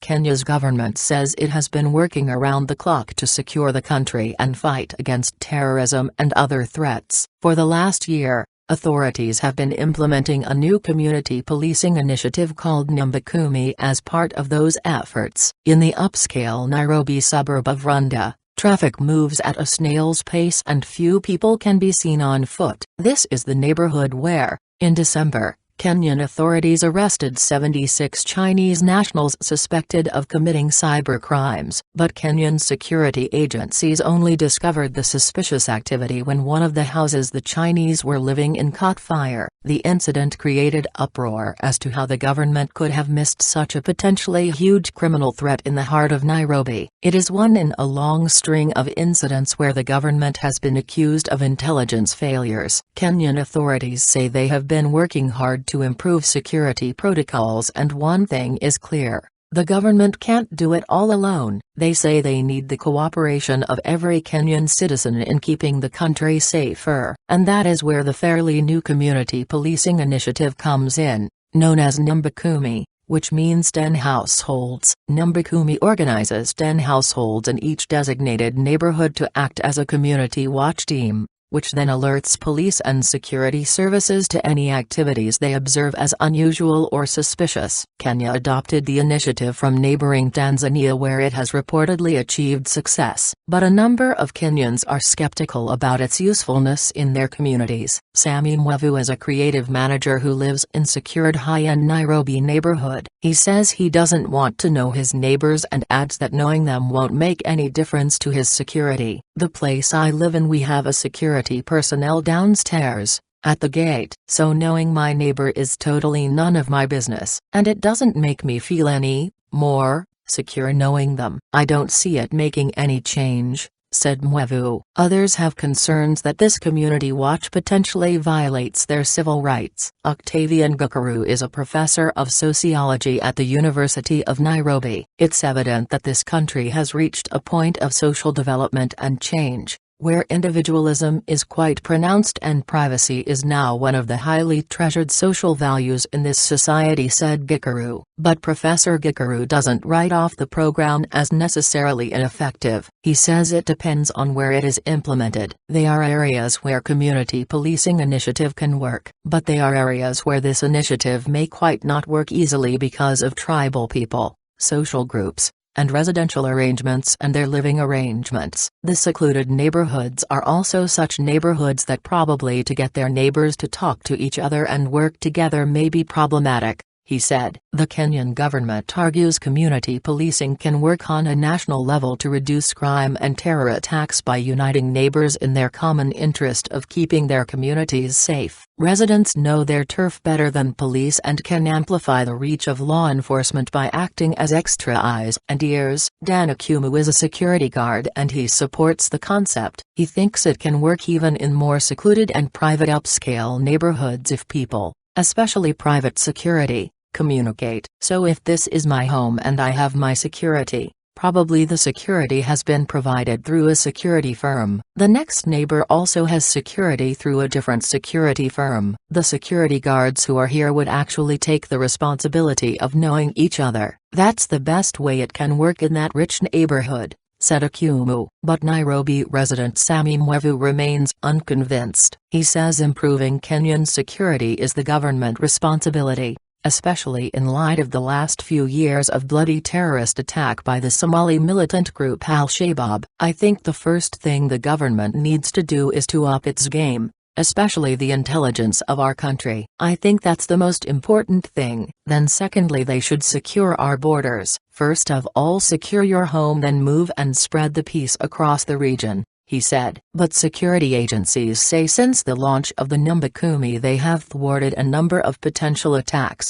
Kenya's government says it has been working around the clock to secure the country and fight against terrorism and other threats. For the last year, authorities have been implementing a new community policing initiative called Nyumba Kumi as part of those efforts. In the upscale Nairobi suburb of Runda, traffic moves at a snail's pace and few people can be seen on foot. This is the neighborhood where, in December, Kenyan authorities arrested 76 Chinese nationals suspected of committing cybercrimes, but Kenyan security agencies only discovered the suspicious activity when one of the houses the Chinese were living in caught fire. The incident created uproar as to how the government could have missed such a potentially huge criminal threat in the heart of Nairobi. It is one in a long string of incidents where the government has been accused of intelligence failures. Kenyan authorities say they have been working hard to improve security protocols, and one thing is clear: the government can't do it all alone. They say they need the cooperation of every Kenyan citizen in keeping the country safer, and that is where the fairly new community policing initiative comes in, known as Nyumba Kumi, which means 10 households. Nyumba Kumi organizes 10 households in each designated neighborhood to act as a community watch team, which then alerts police and security services to any activities they observe as unusual or suspicious. Kenya adopted the initiative from neighboring Tanzania, where it has reportedly achieved success, but a number of Kenyans are skeptical about its usefulness in their communities. Sammy Mwevu is a creative manager who lives in secured high-end Nairobi neighborhood. He says he doesn't want to know his neighbors and adds that knowing them won't make any difference to his security. "The place I live in, we have a security personnel downstairs, at the gate, so knowing my neighbor is totally none of my business, and it doesn't make me feel any more secure knowing them. I don't see it making any change," said Mwevu. Others have concerns that this community watch potentially violates their civil rights. Octavian Gikaru is a professor of sociology at the University of Nairobi. "It's evident that this country has reached a point of social development and change, where individualism is quite pronounced and privacy is now one of the highly treasured social values in this society," said Gikaru. But Professor Gikaru doesn't write off the program as necessarily ineffective. He says it depends on where it is implemented. "They are areas where community policing initiative can work, but they are areas where this initiative may quite not work easily because of tribal people, social groups, and residential arrangements and their living arrangements. The secluded neighborhoods are also such neighborhoods that probably to get their neighbors to talk to each other and work together may be problematic," he said. The Kenyan government argues community policing can work on a national level to reduce crime and terror attacks by uniting neighbors in their common interest of keeping their communities safe. "Residents know their turf better than police and can amplify the reach of law enforcement by acting as extra eyes and ears." Dan Akumu is a security guard and he supports the concept. He thinks it can work even in more secluded and private upscale neighborhoods if people, especially private security, communicate. "So if this is my home and I have my security, probably the security has been provided through a security firm. The next neighbor also has security through a different security firm. The security guards who are here would actually take the responsibility of knowing each other. That's the best way it can work in that rich neighborhood," said Akumu. But Nairobi resident Sammy Mwevu remains unconvinced. He says improving Kenyan security is the government responsibility, especially in light of the last few years of bloody terrorist attack by the Somali militant group Al-Shabaab. "I think the first thing the government needs to do is to up its game, especially the intelligence of our country. I think that's the most important thing. Then secondly, they should secure our borders. First of all, secure your home, then move and spread the peace across the region," he said. But security agencies say since the launch of the Nyumba Kumi they have thwarted a number of potential attacks.